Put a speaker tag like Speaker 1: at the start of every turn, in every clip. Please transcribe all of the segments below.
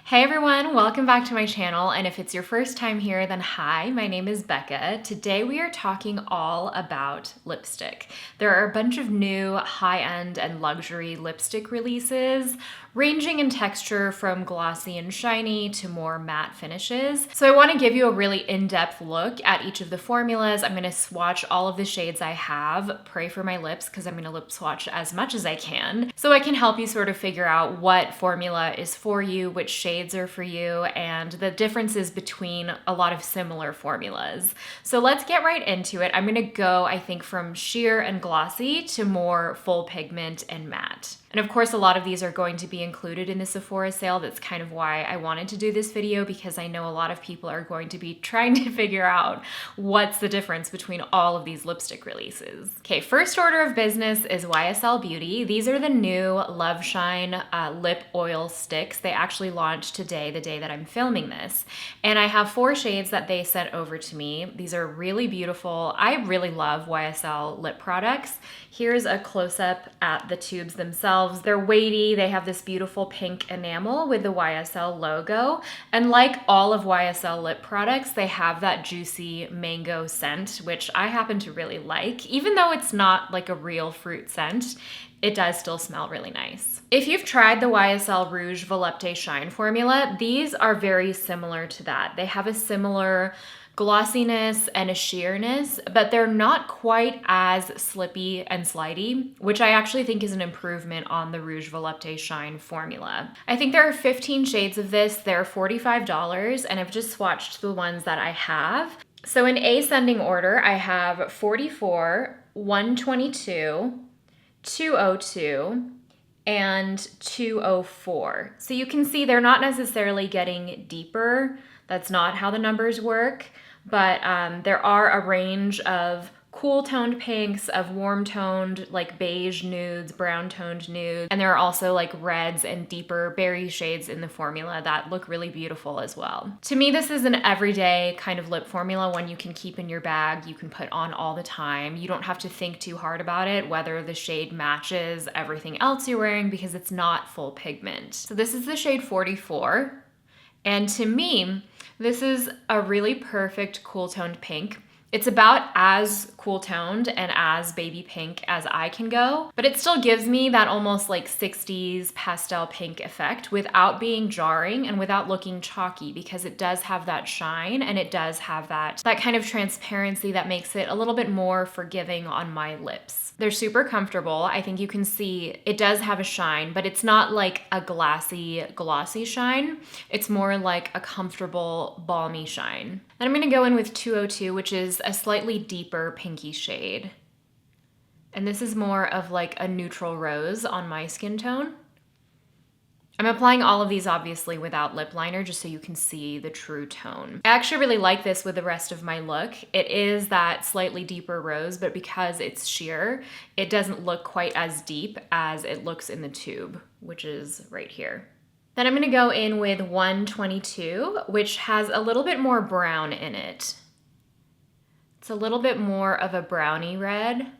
Speaker 1: Hey everyone, welcome back to my channel, and if it's your first time here, then hi, my name is Bekah. Today we are talking all about lipstick. There are a bunch of new high-end and luxury lipstick releases, ranging in texture from glossy and shiny to more matte finishes. So I want to give you a really in-depth look at each of the formulas. I'm going to swatch all of the shades I have. Pray for my lips because I'm going to lip swatch as much as I can, so I can help you sort of figure out what formula is for you, which shades are for you, and the differences between a lot of similar formulas. So let's get right into it. I'm going to go, I think, from sheer and glossy to more full pigment and matte. And of course, a lot of these are going to be included in the Sephora sale. That's kind of why I wanted to do this video, because I know a lot of people are going to be trying to figure out what's the difference between all of these lipstick releases. Okay, first order of business is YSL Beauty. These are the new Loveshine lip oil sticks. They actually launched today, the day that I'm filming this. And I have 4 shades that they sent over to me. These are really beautiful. I really love YSL lip products. Here's a close-up at the tubes themselves. They're weighty. They have this beautiful pink enamel with the YSL logo. And like all of YSL lip products, they have that juicy mango scent, which I happen to really like. Even though it's not like a real fruit scent, it does still smell really nice. If you've tried the YSL Rouge Volupté Shine formula, these are very similar to that. They have a similar glossiness and a sheerness, but they're not quite as slippy and slidey, which I actually think is an improvement on the Rouge Volupté Shine formula. I think there are 15 shades of this. They're $45, and I've just swatched the ones that I have. So in ascending order, I have 44, 122, 202, and 204. So you can see they're not necessarily getting deeper. That's not how the numbers work, but there are a range of cool toned pinks, of warm toned like beige nudes, brown toned nudes, and there are also like reds and deeper berry shades in the formula that look really beautiful as well. To me, this is an everyday kind of lip formula, one you can keep in your bag, you can put on all the time. You don't have to think too hard about it, whether the shade matches everything else you're wearing, because it's not full pigment. So this is the shade 44, and to me, this is a really perfect cool toned pink. It's about as cool toned and as baby pink as I can go, but it still gives me that almost like 60s pastel pink effect without being jarring and without looking chalky, because it does have that shine and it does have that kind of transparency that makes it a little bit more forgiving on my lips. They're super comfortable. I think you can see it does have a shine, but it's not like a glossy shine. It's more like a comfortable, balmy shine. Then I'm gonna go in with 202, which is a slightly deeper pinky shade. And this is more of like a neutral rose on my skin tone. I'm applying all of these obviously without lip liner, just so you can see the true tone. I actually really like this with the rest of my look. It is that slightly deeper rose, but because it's sheer, it doesn't look quite as deep as it looks in the tube, which is right here. Then I'm gonna go in with 122, which has a little bit more brown in it. It's a little bit more of a brownie red,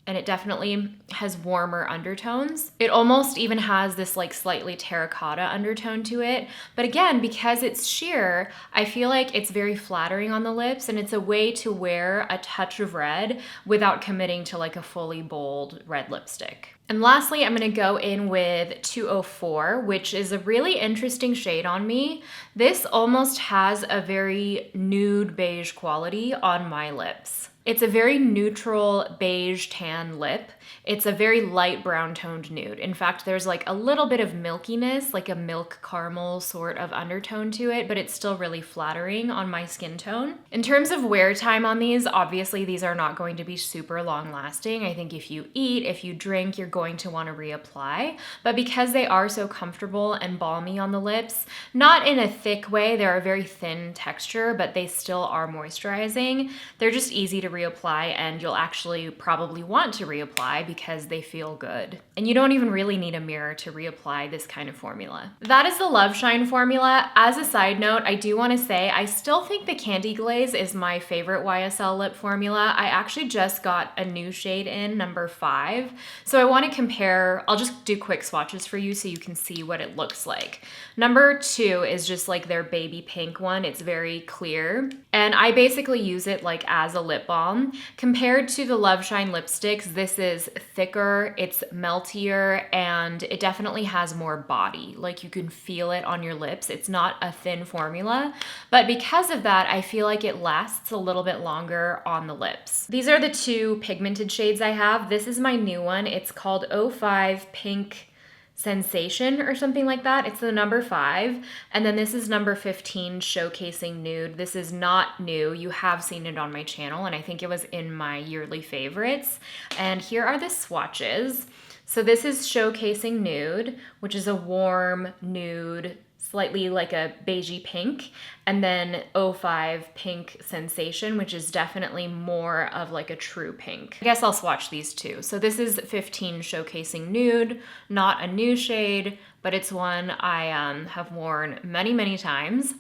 Speaker 1: and it definitely has warmer undertones. It almost even has this like slightly terracotta undertone to it. But again, because it's sheer, I feel like it's very flattering on the lips, and it's a way to wear a touch of red without committing to like a fully bold red lipstick. And lastly, I'm gonna go in with 204, which is a really interesting shade on me. This almost has a very nude beige quality on my lips. It's a very neutral beige tan lip. It's a very light brown toned nude. In fact, there's like a little bit of milkiness, like a milk caramel sort of undertone to it, but it's still really flattering on my skin tone. In terms of wear time on these, obviously these are not going to be super long lasting. I think if you eat, if you drink, you're going to want to reapply. But because they are so comfortable and balmy on the lips, not in a thick way, they're a very thin texture, but they still are moisturizing. They're just easy to reapply, and you'll actually probably want to reapply because they feel good. And you don't even really need a mirror to reapply this kind of formula. That is the Loveshine formula. As a side note, I do want to say I still think the Candy Glaze is my favorite YSL lip formula. I actually just got a new shade in, number 5. So I want to compare, I'll just do quick swatches for you so you can see what it looks like. Number 2 is just like their baby pink one. It's very clear. And I basically use it like as a lip balm. Compared to the Loveshine lipsticks, this is thicker, it's meltier, and it definitely has more body. Like you can feel it on your lips. It's not a thin formula, but because of that, I feel like it lasts a little bit longer on the lips. These are the 2 pigmented shades I have. This is my new one. It's called 05 Pink Sensation or something like that. It's the number 5. And then this is number 15, Showcasing Nude. This is not new. You have seen it on my channel, and I think it was in my yearly favorites. And here are the swatches. So this is Showcasing Nude, which is a warm nude, slightly like a beigey pink, and then 05 Pink Sensation, which is definitely more of like a true pink. I guess I'll swatch these two. So this is 15 Showcasing Nude, not a new shade, but it's one I have worn many, many times.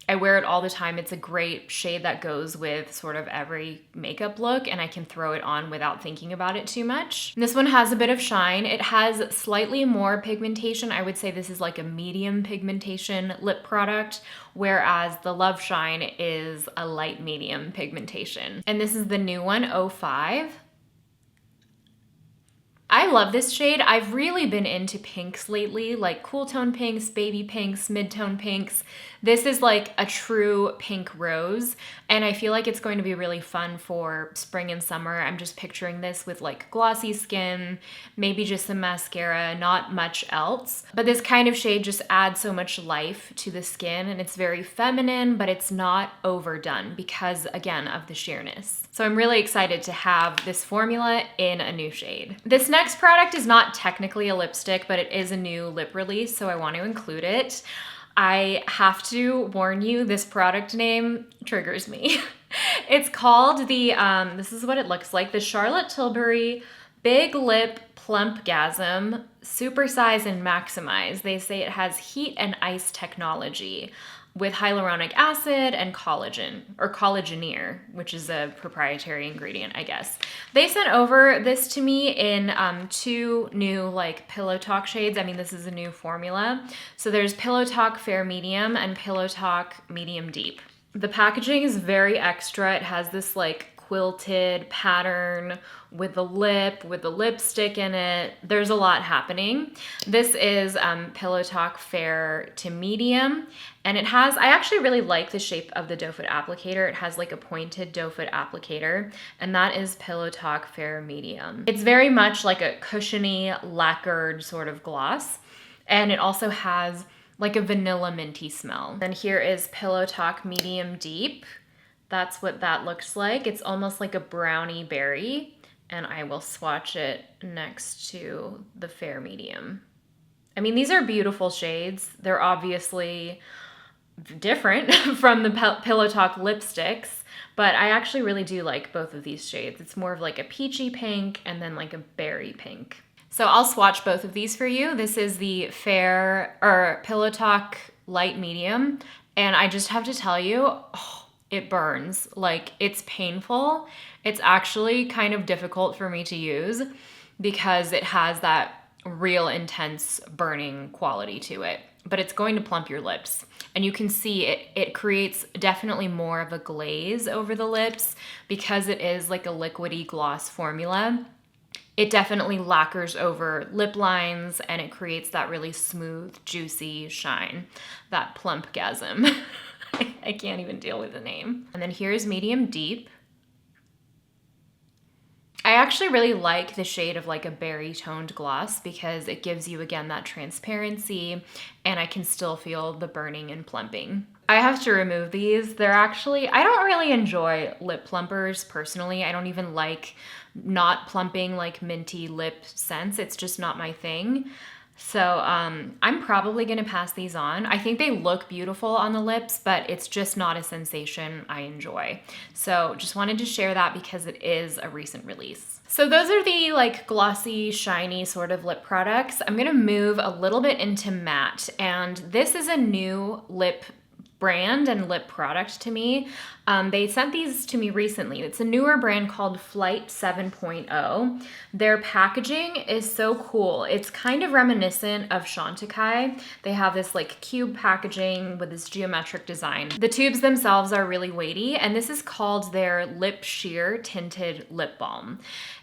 Speaker 1: I wear it all the time. It's a great shade that goes with sort of every makeup look, and I can throw it on without thinking about it too much. And this one has a bit of shine. It has slightly more pigmentation. I would say this is like a medium pigmentation lip product, whereas the Loveshine is a light medium pigmentation. And this is the new one, 05. I love this shade. I've really been into pinks lately, like cool tone pinks, baby pinks, mid-tone pinks. This is like a true pink rose, and I feel like it's going to be really fun for spring and summer. I'm just picturing this with like glossy skin, maybe just some mascara, not much else. But this kind of shade just adds so much life to the skin, and it's very feminine, but it's not overdone because, again, of the sheerness. So I'm really excited to have this formula in a new shade. This next product is not technically a lipstick, but it is a new lip release, so I want to include it. I have to warn you, this product name triggers me. It's called the, this is what it looks like, the Charlotte Tilbury Big Lip Plumpgasm Supersize and Maximize. They say it has heat and ice technology with hyaluronic acid and collagen, or collagenere, which is a proprietary ingredient, I guess. They sent over this to me in 2 new like Pillow Talk shades. I mean, this is a new formula. So there's Pillow Talk Fair Medium and Pillow Talk Medium Deep. The packaging is very extra. It has this like quilted pattern with the lip, with the lipstick in it. There's a lot happening. This is Pillow Talk Fair to Medium, and it has, I actually really like the shape of the doe foot applicator. It has like a pointed doe foot applicator, and that is Pillow Talk Fair Medium. It's very much like a cushiony, lacquered sort of gloss, and it also has like a vanilla minty smell. And here is Pillow Talk Medium Deep. That's what that looks like. It's almost like a brownie berry, and I will swatch it next to the Fair Medium. I mean, these are beautiful shades. They're obviously different from the Pillow Talk lipsticks, but I actually really do like both of these shades. It's more of like a peachy pink and then like a berry pink. So I'll swatch both of these for you. This is the Fair, or Pillow Talk Light Medium, and I just have to tell you, oh, it burns. Like, it's painful. It's actually kind of difficult for me to use because it has that real intense burning quality to it, but it's going to plump your lips. And you can see it creates definitely more of a glaze over the lips because it is like a liquidy gloss formula. It definitely lacquers over lip lines, and it creates that really smooth, juicy shine, that plumpgasm. I can't even deal with the name. And then here's Medium Deep. I actually really like the shade of like a berry toned gloss because it gives you, again, that transparency, and I can still feel the burning and plumping. I have to remove these. They're actually, I don't really enjoy lip plumpers personally. I don't even like not plumping like minty lip scents. It's just not my thing. So I'm probably gonna pass these on. I think they look beautiful on the lips, but it's just not a sensation I enjoy. So just wanted to share that because it is a recent release. So those are the like glossy, shiny sort of lip products. I'm gonna move a little bit into matte, and this is a new lip brand and lip product to me. They sent these to me recently. It's a newer brand called Flyte 7.0. Their packaging is so cool. It's kind of reminiscent of Chantecaille. They have this like cube packaging with this geometric design. The tubes themselves are really weighty, and this is called their LipSheer Tinted Lip Balm.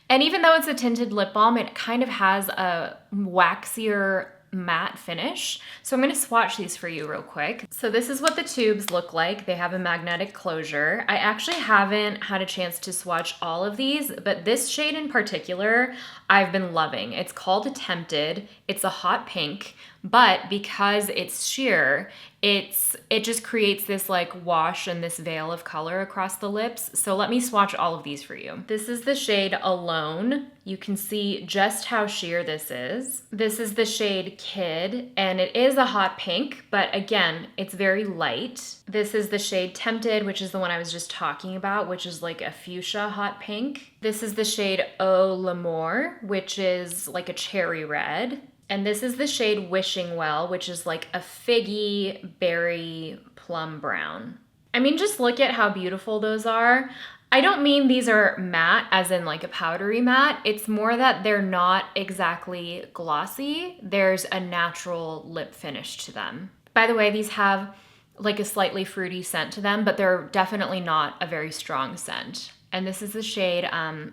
Speaker 1: And even though it's a tinted lip balm, it kind of has a waxier matte finish. So I'm going to swatch these for you real quick. So this is what the tubes look like. They have a magnetic closure. I actually haven't had a chance to swatch all of these, but this shade in particular, I've been loving. It's called Attempted. It's a hot pink, but because it's sheer, it just creates this like wash and this veil of color across the lips. So let me swatch all of these for you. This is the shade Alone. You can see just how sheer this is. This is the shade Kid, and it is a hot pink, but again, it's very light. This is the shade Tempted, which is the one I was just talking about, which is like a fuchsia hot pink. This is the shade Eau L'Amour, which is like a cherry red. And this is the shade Wishing Well, which is like a figgy, berry, plum brown. I mean, just look at how beautiful those are. I don't mean these are matte as in like a powdery matte. It's more that they're not exactly glossy. There's a natural lip finish to them. By the way, these have like a slightly fruity scent to them, but they're definitely not a very strong scent. And this is the shade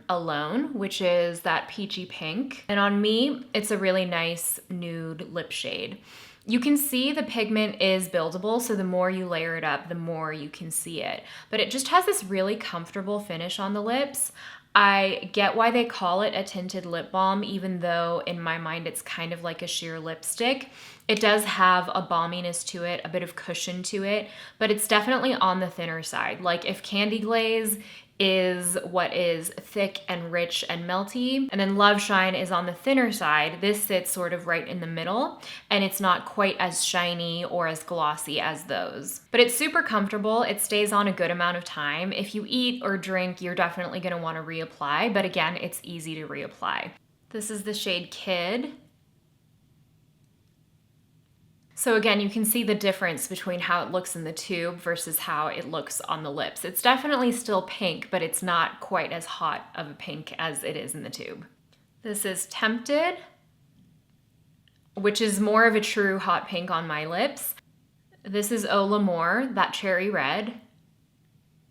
Speaker 1: Alone, which is that peachy pink. And on me, it's a really nice nude lip shade. You can see the pigment is buildable, so the more you layer it up, the more you can see it. But it just has this really comfortable finish on the lips. I get why they call it a tinted lip balm, even though in my mind it's kind of like a sheer lipstick. It does have a balminess to it, a bit of cushion to it, but it's definitely on the thinner side. Like if Candy Glaze is what is thick and rich and melty, and then Loveshine is on the thinner side, this sits sort of right in the middle, and it's not quite as shiny or as glossy as those. But it's super comfortable. It stays on a good amount of time. If you eat or drink, you're definitely going to want to reapply, but again, it's easy to reapply. This is the shade Kid. So again, you can see the difference between how it looks in the tube versus how it looks on the lips. It's definitely still pink, but it's not quite as hot of a pink as it is in the tube. This is Tempted, which is more of a true hot pink on my lips. This is Eau L'Amour, that cherry red.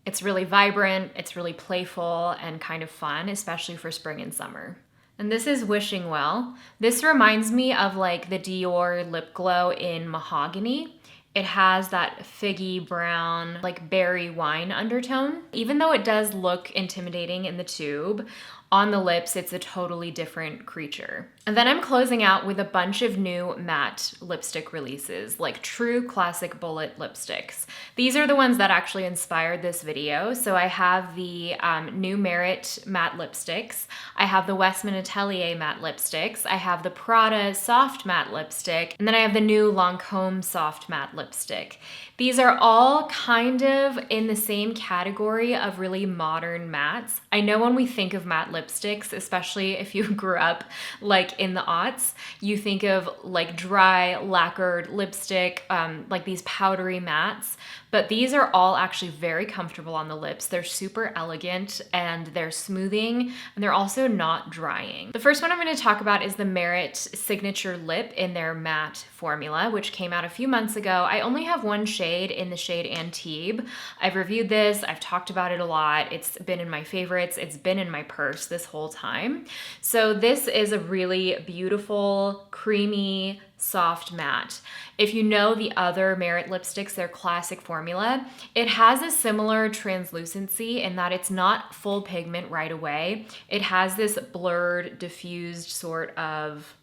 Speaker 1: It's really vibrant, it's really playful and kind of fun, especially for spring and summer. And this is Wishing Well. This reminds me of like the Dior lip glow in Mahogany. It has that figgy brown, like berry wine undertone. Even though it does look intimidating in the tube, on the lips, it's a totally different creature. And then I'm closing out with a bunch of new matte lipstick releases, like true classic bullet lipsticks. These are the ones that actually inspired this video. So I have the new Merit matte lipsticks. I have the Westman Atelier matte lipsticks. I have the Prada soft matte lipstick. And then I have the new Lancôme soft matte lipstick. These are all kind of in the same category of really modern mattes. I know when we think of matte lipsticks, especially if you grew up like in the aughts, you think of like dry lacquered lipstick, like these powdery mattes, but these are all actually very comfortable on the lips. They're super elegant and they're smoothing, and they're also not drying. The first one I'm going to talk about is the Merit Signature Lip in their matte formula, which came out a few months ago. I only have one shade in the shade Antibes. I've reviewed this, I've talked about it a lot. It's been in my favorites. It's been in my purse this whole time. So this is a really beautiful, creamy, soft matte. If you know the other Merit lipsticks, their classic formula, it has a similar translucency in that it's not full pigment right away. It has this blurred, diffused sort of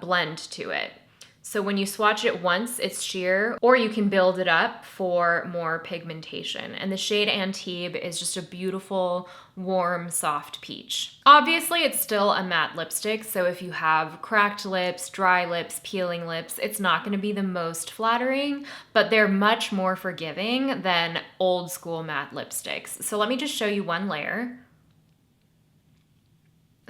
Speaker 1: blend to it. So when you swatch it once, it's sheer, or you can build it up for more pigmentation. And the shade Antibes is just a beautiful, warm, soft peach. Obviously, it's still a matte lipstick, so if you have cracked lips, dry lips, peeling lips, it's not gonna be the most flattering, but they're much more forgiving than old school matte lipsticks. So let me just show you one layer.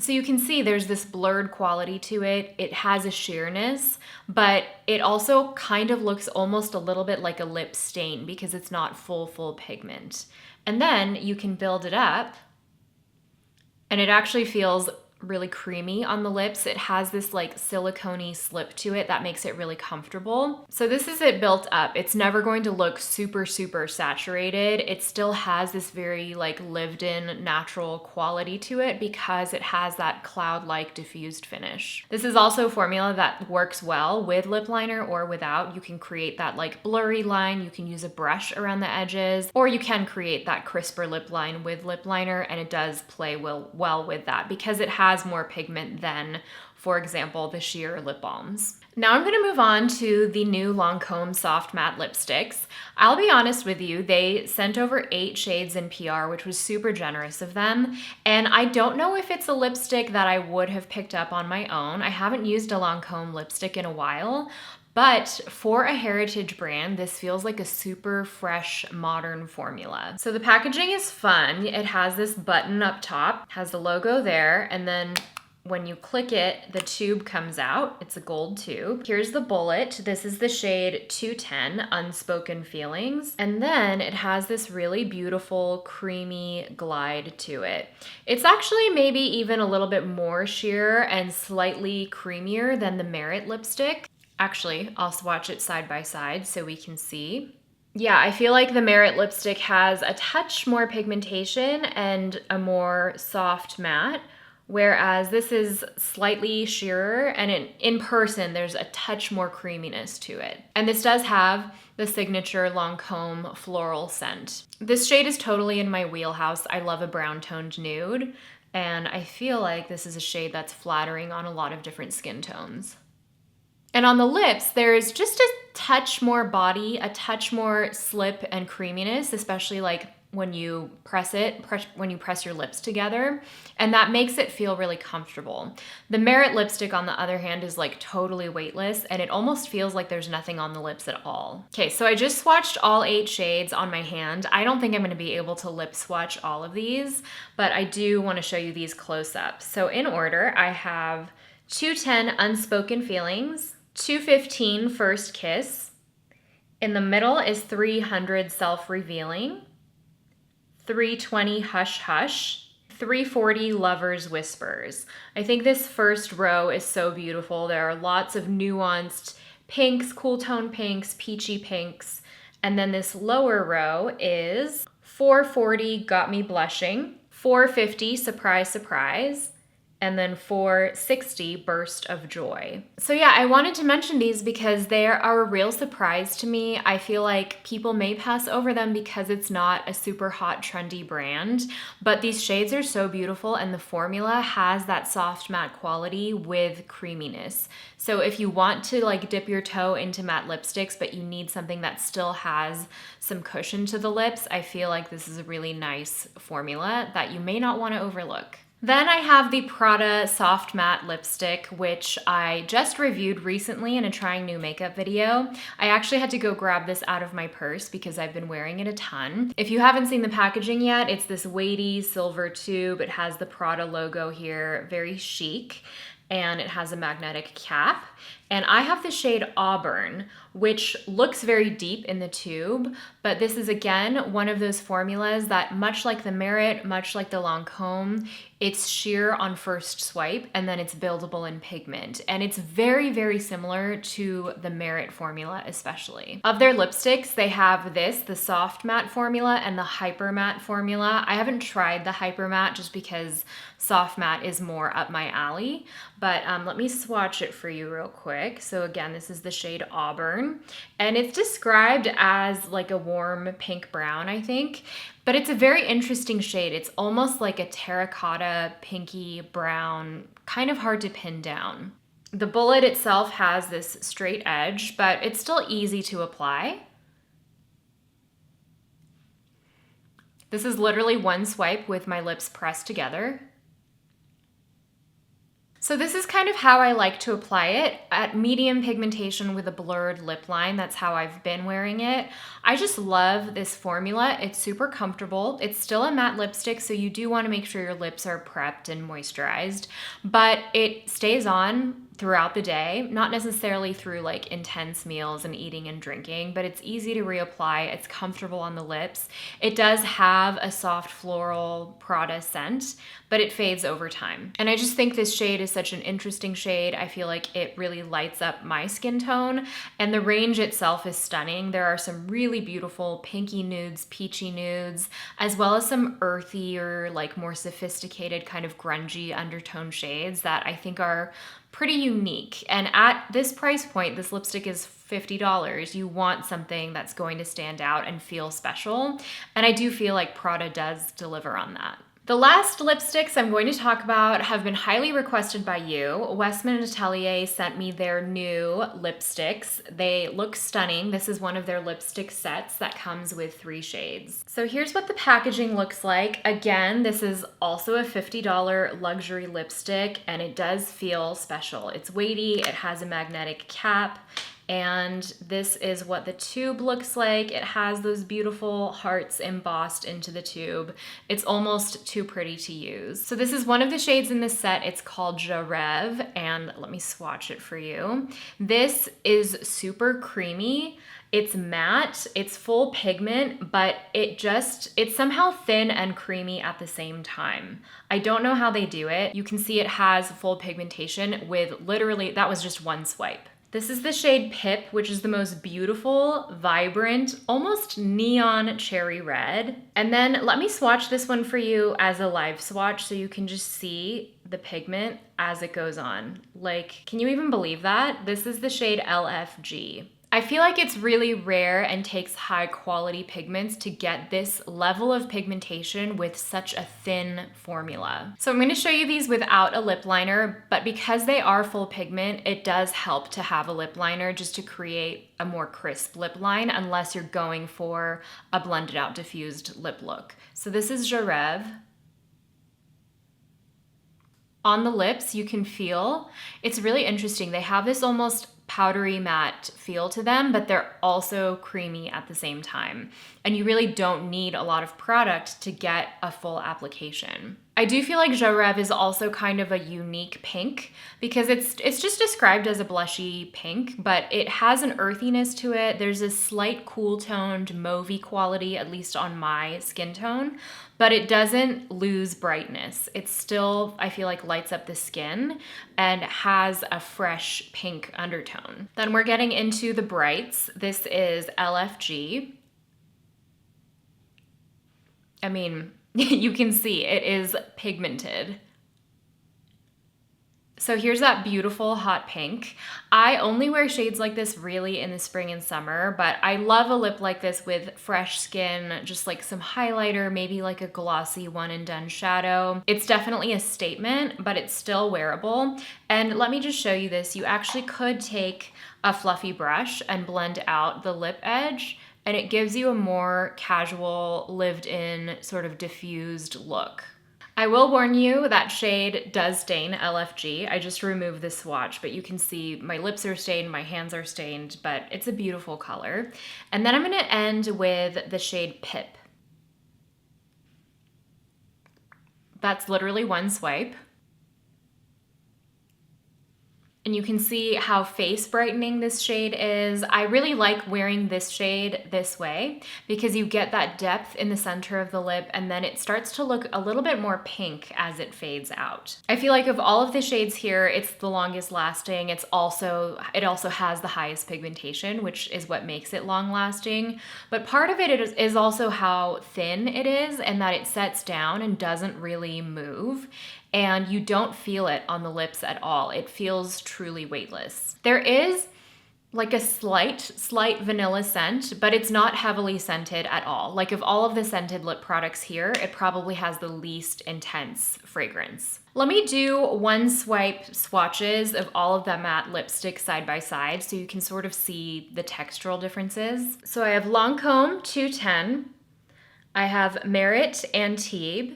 Speaker 1: So you can see there's this blurred quality to it. It has a sheerness, but it also kind of looks almost a little bit like a lip stain because it's not full pigment. And then you can build it up and it actually feels really creamy on the lips. It has this like silicone-y slip to it that makes it really comfortable. So this is it built up. It's never going to look super saturated. It still has this very like lived in natural quality to it because it has that cloud-like diffused finish. This is also a formula that works well with lip liner or without. You can create that like blurry line. You can use a brush around the edges, or you can create that crisper lip line with lip liner, and it does play well with that because it has more pigment than, for example, the sheer lip balms. Now I'm gonna move on to the new Lancôme soft matte lipsticks. I'll be honest with you, they sent over 8 shades in PR, which was super generous of them. And I don't know if it's a lipstick that I would have picked up on my own. I haven't used a Lancôme lipstick in a while, but for a heritage brand, this feels like a super fresh, modern formula. So the packaging is fun. It has this button up top, has the logo there, and then when you click it, the tube comes out. It's a gold tube. Here's the bullet. This is the shade 210, Unspoken Feelings. And then it has this really beautiful, creamy glide to it. It's actually maybe even a little bit more sheer and slightly creamier than the Merit lipstick. Actually, I'll swatch it side by side so we can see. Yeah, I feel like the Merit lipstick has a touch more pigmentation and a more soft matte, whereas this is slightly sheerer, and in person, there's a touch more creaminess to it. And this does have the signature Lancôme floral scent. This shade is totally in my wheelhouse. I love a brown toned nude, and I feel like this is a shade that's flattering on a lot of different skin tones. And on the lips, there's just a touch more body, a touch more slip and creaminess, especially like when you press your lips together, and that makes it feel really comfortable. The Merit lipstick, on the other hand, is like totally weightless, and it almost feels like there's nothing on the lips at all. Okay, so I just swatched all 8 shades on my hand. I don't think I'm gonna be able to lip swatch all of these, but I do wanna show you these close up. So in order, I have 210 Unspoken Feelings, 215 First Kiss, in the middle is 300 Self-Revealing, 320 Hush Hush, 340 Lover's Whispers. I think this first row is so beautiful. There are lots of nuanced pinks, cool tone pinks, peachy pinks, and then this lower row is 440 Got Me Blushing, 450 Surprise Surprise, and then 460 Burst of Joy. So yeah, I wanted to mention these because they are a real surprise to me. I feel like people may pass over them because it's not a super hot, trendy brand, but these shades are so beautiful, and the formula has that soft matte quality with creaminess. So if you want to like dip your toe into matte lipsticks, but you need something that still has some cushion to the lips, I feel like this is a really nice formula that you may not want to overlook. Then I have the Prada Soft Matte Lipstick, which I just reviewed recently in a trying new makeup video. I actually had to go grab this out of my purse because I've been wearing it a ton. If you haven't seen the packaging yet, it's this weighty silver tube. It has the Prada logo here, very chic, and it has a magnetic cap. And I have the shade Auburn, which looks very deep in the tube, but this is again one of those formulas that, much like the Merit, much like the Lancôme, it's sheer on first swipe and then it's buildable in pigment. And it's very similar to the Merit formula especially. Of their lipsticks, they have this, the soft matte formula, and the hyper matte formula. I haven't tried the hyper matte just because soft matte is more up my alley, but let me swatch it for you real quick. So again, this is the shade Auburn, and it's described as like a warm pink brown, I think, but it's a very interesting shade. It's almost like a terracotta, pinky brown, kind of hard to pin down. The bullet itself has this straight edge, but it's still easy to apply. This is literally one swipe with my lips pressed together. So this is kind of how I like to apply it, at medium pigmentation with a blurred lip line. That's how I've been wearing it. I just love this formula. It's super comfortable. It's still a matte lipstick, so you do want to make sure your lips are prepped and moisturized, but it stays on throughout the day, not necessarily through like intense meals and eating and drinking, but it's easy to reapply. It's comfortable on the lips. It does have a soft floral Prada scent, but it fades over time. And I just think this shade is such an interesting shade. I feel like it really lights up my skin tone, and the range itself is stunning. There are some really beautiful pinky nudes, peachy nudes, as well as some earthier, like more sophisticated kind of grungy undertone shades that I think are pretty unique. And at this price point, this lipstick is $50. You want something that's going to stand out and feel special. And I do feel like Prada does deliver on that. The last lipsticks I'm going to talk about have been highly requested by you. Westman Atelier sent me their new lipsticks. They look stunning. This is one of their lipstick sets that comes with 3 shades. So here's what the packaging looks like. Again, this is also a $50 luxury lipstick, and it does feel special. It's weighty, it has a magnetic cap, and this is what the tube looks like. It has those beautiful hearts embossed into the tube. It's almost too pretty to use. So this is one of the shades in this set. It's called Reve, and let me swatch it for you. This is super creamy. It's matte, it's full pigment, but it's somehow thin and creamy at the same time. I don't know how they do it. You can see it has full pigmentation with literally, that was just one swipe. This is the shade Pip, which is the most beautiful, vibrant, almost neon cherry red. And then let me swatch this one for you as a live swatch so you can just see the pigment as it goes on. Like, can you even believe that? This is the shade LFG. I feel like it's really rare and takes high quality pigments to get this level of pigmentation with such a thin formula. So I'm going to show you these without a lip liner, but because they are full pigment, it does help to have a lip liner just to create a more crisp lip line, unless you're going for a blended out diffused lip look. So this is Reve. On the lips, you can feel, it's really interesting. They have this almost powdery matte feel to them, but they're also creamy at the same time. And you really don't need a lot of product to get a full application. I do feel like Reve is also kind of a unique pink because it's just described as a blushy pink, but it has an earthiness to it. There's a slight cool toned mauvey quality, at least on my skin tone, but it doesn't lose brightness. It still, I feel like, lights up the skin and has a fresh pink undertone. Then we're getting into the brights. This is LFG. I mean, you can see it is pigmented. So here's that beautiful hot pink. I only wear shades like this really in the spring and summer, but I love a lip like this with fresh skin, just like some highlighter, maybe like a glossy one and done shadow. It's definitely a statement, but it's still wearable. And let me just show you this. You actually could take a fluffy brush and blend out the lip edge, and it gives you a more casual, lived-in, sort of diffused look. I will warn you that shade does stain LFG. I just removed the swatch, but you can see my lips are stained, my hands are stained, but it's a beautiful color. And then I'm gonna end with the shade Pip. That's literally one swipe. And you can see how face brightening this shade is. I really like wearing this shade this way because you get that depth in the center of the lip, and then it starts to look a little bit more pink as it fades out. I feel like of all of the shades here, it's the longest lasting. It also has the highest pigmentation, which is what makes it long lasting. But part of it is also how thin it is, and that it sets down and doesn't really move. And you don't feel it on the lips at all. It feels truly weightless. There is like a slight vanilla scent, but it's not heavily scented at all. Like of all of the scented lip products here, it probably has the least intense fragrance. Let me do one swipe swatches of all of the matte lipsticks side by side so you can sort of see the textural differences. So I have Lancôme 210. I have Merit Antibes.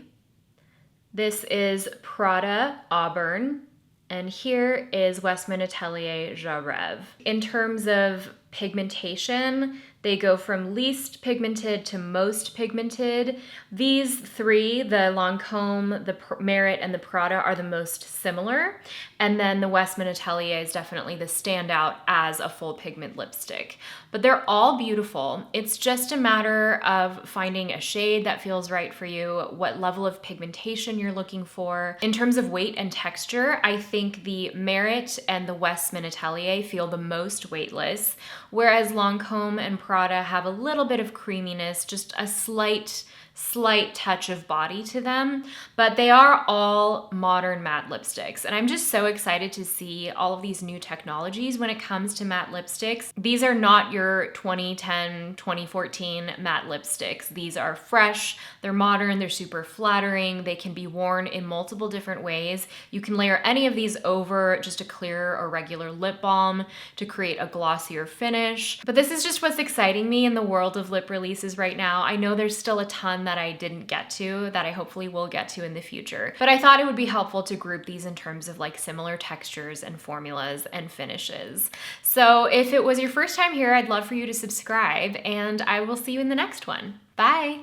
Speaker 1: This is Prada Auburn. And here is Westman Atelier Reve. In terms of pigmentation, they go from least pigmented to most pigmented. These three, the Lancôme, the Merit, and the Prada, are the most similar. And then the Westman Atelier is definitely the standout as a full pigment lipstick. But they're all beautiful. It's just a matter of finding a shade that feels right for you, what level of pigmentation you're looking for. In terms of weight and texture, I think the Merit and the Westman Atelier feel the most weightless, whereas Lancôme and Prada have a little bit of creaminess, just a slight touch of body to them, but they are all modern matte lipsticks. And I'm just so excited to see all of these new technologies when it comes to matte lipsticks. These are not your 2010, 2014 matte lipsticks. These are fresh, they're modern, they're super flattering, they can be worn in multiple different ways. You can layer any of these over just a clear or regular lip balm to create a glossier finish. But this is just what's exciting me in the world of lip releases right now. I know there's still a ton that I didn't get to that I hopefully will get to in the future. But I thought it would be helpful to group these in terms of like similar textures and formulas and finishes. So if it was your first time here, I'd love for you to subscribe and I will see you in the next one. Bye!